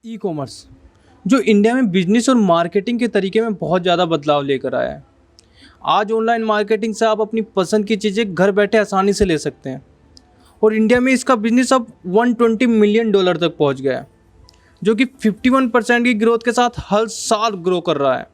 E commerce जो India में business और मार्केटिंग के तरीके में बहुत ज़्यादा बदलाव लेकर आया है। आज ऑनलाइन मार्केटिंग से आप अपनी पसंद की चीज़ें घर बैठे आसानी से ले सकते हैं और इंडिया में इसका बिजनेस अब 120 मिलियन डॉलर तक पहुंच गया है, जो कि 51% की ग्रोथ के साथ हर साल ग्रो कर रहा है।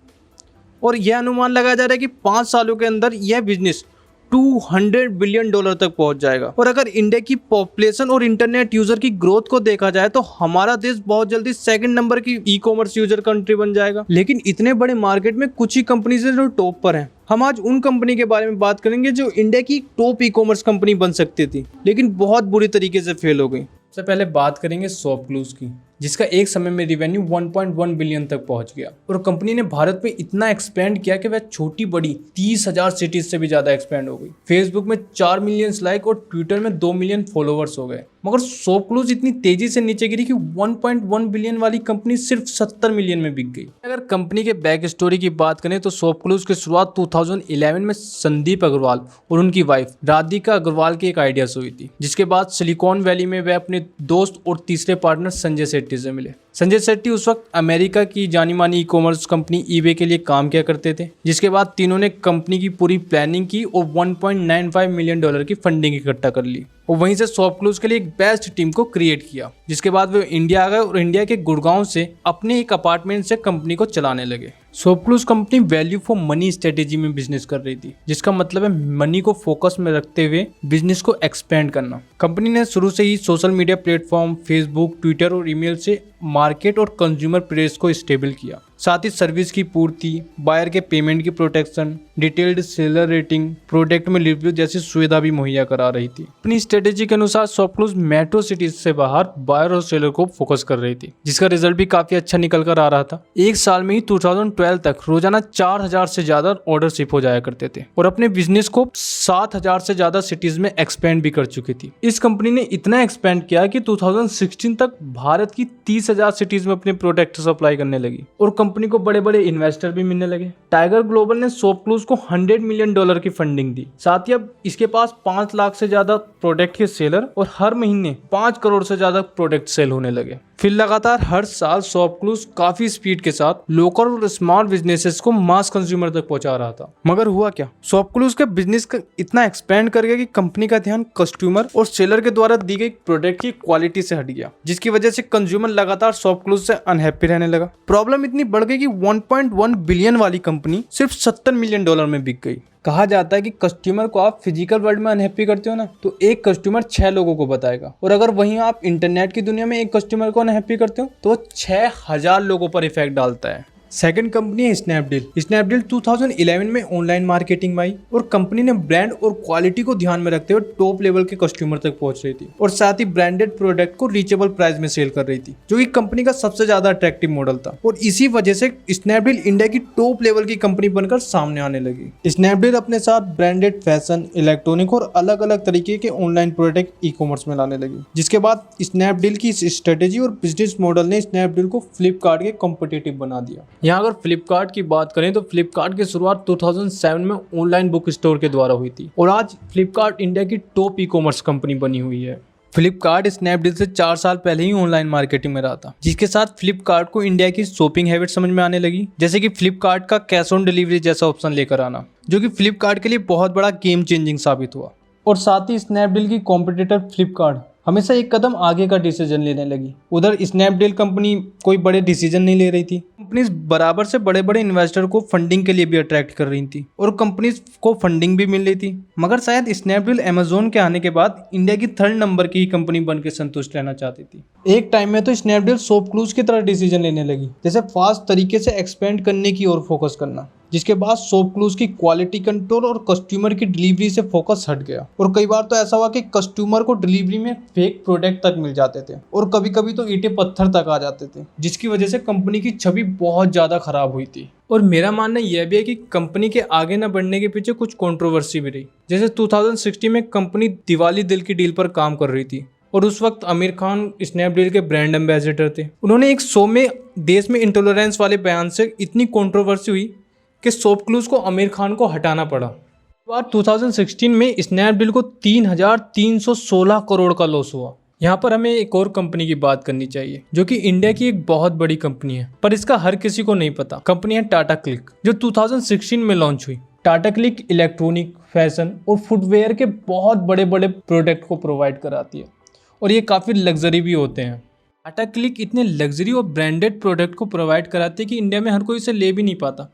और यह अनुमान लगाया जा रहा है कि 5 सालों के अंदर यह बिजनेस 200 बिलियन डॉलर तक पहुंच जाएगा। और अगर इंडिया की पॉपुलेशन और इंटरनेट यूजर की ग्रोथ को देखा जाए तो हमारा देश बहुत जल्दी सेकंड नंबर की ई कॉमर्स यूजर कंट्री बन जाएगा। लेकिन इतने बड़े मार्केट में कुछ ही कंपनीज है जो टॉप पर हैं। हम आज उन कंपनी के बारे में बात करेंगे जो इंडिया की टॉप ई कॉमर्स कंपनी बन सकती थी, लेकिन बहुत बुरी तरीके से फेल हो गई। सबसे पहले बात करेंगे शॉपक्लूज की, जिसका एक समय में रिवेन्यू 1.1 बिलियन तक पहुंच गया। और कंपनी ने भारत में इतना एक्सपेंड किया कि वह छोटी बड़ी 30,000 सिटीज से भी ज्यादा एक्सपेंड हो गई। फेसबुक में 4 मिलियन लाइक और ट्विटर में 2 मिलियन फॉलोअर्स हो गए। मगर शॉपक्लूज इतनी तेजी से नीचे गिरी कि 1.1 बिलियन वाली कंपनी सिर्फ 70 मिलियन में बिक गई। अगर कंपनी के बैक स्टोरी की बात करें तो शॉपक्लूज की शुरुआत 2011 में संदीप अग्रवाल और उनकी वाइफ राधिका अग्रवाल की एक आइडिया से हुई थी, जिसके बाद सिलिकॉन वैली में वे अपने दोस्त और तीसरे पार्टनर संजय सेट्टी से मिले। संजय सेट्टी उस वक्त अमेरिका की जानी मानी ई कॉमर्स कंपनी ईबे के लिए काम किया करते थे, जिसके बाद तीनों ने कंपनी की पूरी प्लानिंग की और 1.95 मिलियन डॉलर की फंडिंग इकट्ठा कर ली और वहीं से शॉपक्लूज के लिए एक बेस्ट टीम को क्रिएट किया। जिसके बाद वे इंडिया आ गए और इंडिया के गुड़गांव से अपने एक अपार्टमेंट से कंपनी को चलाने लगे। ShopClues company value for money strategy में बिजनेस कर रही थी, जिसका मतलब है मनी को फोकस में रखते हुए बिजनेस को एक्सपेंड करना। कंपनी ने शुरू से ही social media platform Facebook, Twitter और ईमेल से मार्केट और कंज्यूमर प्रेस को स्टेबल किया। साथ ही सर्विस की पूर्ति, बायर के पेमेंट की protection, detailed seller rating, product में रिव्यू जैसी सुविधा भी मुहैया करा रही थी। अपनी स्ट्रेटेजी के अनुसार शॉपक्लूज मेट्रो सिटीज से बाहर बायर और सेलर को फोकस कर रही थी, जिसका रिजल्ट भी काफी अच्छा निकल कर आ रहा था। एक साल में ही 2012 तक रोजाना 4000 से ज्यादा ऑर्डर शिप हो जाया करते थे और अपने बिजनेस को 7000 से ज्यादा सिटीज में एक्सपेंड भी कर चुकी थी। इस कंपनी ने इतना एक्सपेंड किया कि 2016 तक भारत की 30,000 सिटीज में अपने प्रोडक्ट सप्लाई करने लगी और कंपनी को बड़े बड़े इन्वेस्टर भी मिलने लगे। टाइगर ग्लोबल ने शॉपक्लूज को 100 मिलियन डॉलर की फंडिंग दी। साथ ही अब इसके पास 5 लाख से ज्यादा प्रोडक्ट के सेलर और हर महीने 5 करोड़ से ज्यादा प्रोडक्ट सेल होने लगे। फिर लगातार हर साल शॉपक्लूज काफी स्पीड के साथ लोकल और स्मॉल बिजनेसेस को मास कंज्यूमर तक पहुंचा रहा था। मगर हुआ क्या, शॉपक्लूज का बिजनेस इतना एक्सपेंड कर गया कि कंपनी का ध्यान कस्टमर और सेलर के द्वारा दी गई प्रोडक्ट की क्वालिटी से हट गया, जिसकी वजह से कंज्यूमर लगातार शॉपक्लूज से अनहैप्पी रहने लगा। प्रॉब्लम इतनी बढ़ गई कि 1.1 बिलियन वाली कंपनी सिर्फ 70 मिलियन डॉलर में बिक गई। कहा जाता है कि कस्टमर को आप फिजिकल वर्ल्ड में अनहैप्पी करते हो ना, तो एक कस्टमर 6 लोगों को बताएगा, और अगर वहीं आप इंटरनेट की दुनिया में एक कस्टमर को अनहैप्पी करते हो तो 6000 लोगों पर इफेक्ट डालता है। सेकंड कंपनी है स्नैपडील। स्नैपडील 2011 में ऑनलाइन मार्केटिंग में आई और कंपनी ने ब्रांड और क्वालिटी को ध्यान में रखते हुए टॉप लेवल के कस्टमर तक पहुंच रही थी और साथ ही ब्रांडेड प्रोडक्ट को रीचेबल प्राइस में सेल कर रही थी, जो कि कंपनी का सबसे ज्यादा अट्रैक्टिव मॉडल था। और इसी वजह से स्नैपडील इंडिया की टॉप लेवल की कंपनी बनकर सामने आने लगी। स्नैपडील अपने साथ ब्रांडेड फैशन, इलेक्ट्रॉनिक और अलग अलग तरीके के ऑनलाइन प्रोडक्ट ई कॉमर्स में लाने लगी, जिसके बाद स्नैपडील की स्ट्रेटेजी और बिजनेस मॉडल ने स्नैपडील को फ्लिपकार्ट के कॉम्पिटिटिव बना दिया। यहाँ अगर फ्लिपकार्ट की बात करें तो फ्लिपकार्ट की शुरुआत 2007 में ऑनलाइन बुक स्टोर के द्वारा हुई थी और आज फ्लिपकार्ट इंडिया की टॉप ई कॉमर्स कंपनी बनी हुई है। फ्लिपकार्ट स्नैपडील से 4 साल पहले ही ऑनलाइन मार्केटिंग में रहा था, जिसके साथ फ्लिपकार्ट को इंडिया की शॉपिंग हैबिट समझ में आने लगी, जैसे कि फ्लिपकार्ट का कैश ऑन डिलीवरी जैसा ऑप्शन लेकर आना, जो कि फ्लिपकार्ट के लिए बहुत बड़ा गेम चेंजिंग साबित हुआ। और साथ ही स्नैपडील की कॉम्पिटिटर फ्लिपकार्ट हमेशा एक कदम आगे का डिसीजन लेने लगी। उधर स्नैपडील कंपनी कोई बड़े डिसीजन नहीं ले रही थी। कंपनीज बराबर से बड़े बड़े इन्वेस्टर को फंडिंग के लिए भी अट्रैक्ट कर रही थी और कंपनीज को फंडिंग भी मिल रही थी। मगर शायद स्नैपडील अमेजोन के आने के बाद इंडिया की 3rd नंबर की कंपनी बनकर संतुष्ट रहना चाहती थी। एक टाइम में तो स्नैपडील शॉपक्लूज की तरह डिसीजन लेने लगी, जैसे फास्ट तरीके से एक्सपेंड करने की ओर फोकस करना, जिसके बाद शॉपक्लूज की क्वालिटी कंट्रोल और कस्टमर की डिलीवरी से फोकस हट गया। और कई बार तो ऐसा हुआ कि कस्टमर को डिलीवरी में फेक प्रोडक्ट तक मिल जाते थे और कभी कभी तो ईंटे पत्थर तक आ जाते थे, जिसकी वजह से कंपनी की छवि बहुत ज़्यादा खराब हुई थी। और मेरा मानना यह भी है कि कंपनी के आगे न बढ़ने के पीछे कुछ कंट्रोवर्सी भी रही। जैसे 2016 में कंपनी दिवाली दिल की डील पर काम कर रही थी और उस वक्त आमिर खान स्नैपडील के ब्रांड एम्बेसडर थे। उन्होंने एक शो में देश में इंटॉलरेंस वाले बयान से इतनी कंट्रोवर्सी हुई कि शॉपक्लूज को आमिर खान को हटाना पड़ा। बार 2016 में स्नैपडील को 3,316 करोड़ का लॉस हुआ यहाँ पर हमें एक और कंपनी की बात करनी चाहिए जो कि इंडिया की एक बहुत बड़ी कंपनी है, पर इसका हर किसी को नहीं पता। कंपनी है टाटा क्लिक, जो 2016 में लॉन्च हुई। टाटा क्लिक इलेक्ट्रॉनिक, फैशन और फुटवेयर के बहुत बड़े बड़े प्रोडक्ट को प्रोवाइड कराती है, और ये काफ़ी लग्जरी भी होते हैं। टाटा क्लिक इतने लग्जरी और ब्रांडेड प्रोडक्ट को प्रोवाइड कराती है कि इंडिया में हर कोई इसे ले भी नहीं पाता।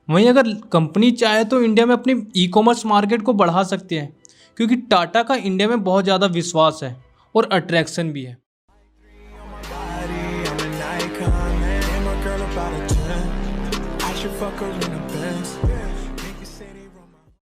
वहीं अगर कंपनी चाहे तो इंडिया में अपनी ई कॉमर्स मार्केट को बढ़ा सकती है, क्योंकि टाटा का इंडिया में बहुत ज़्यादा विश्वास है और अट्रैक्शन भी है। I'm an icon, man. My girl about a 10. I should fuck her in a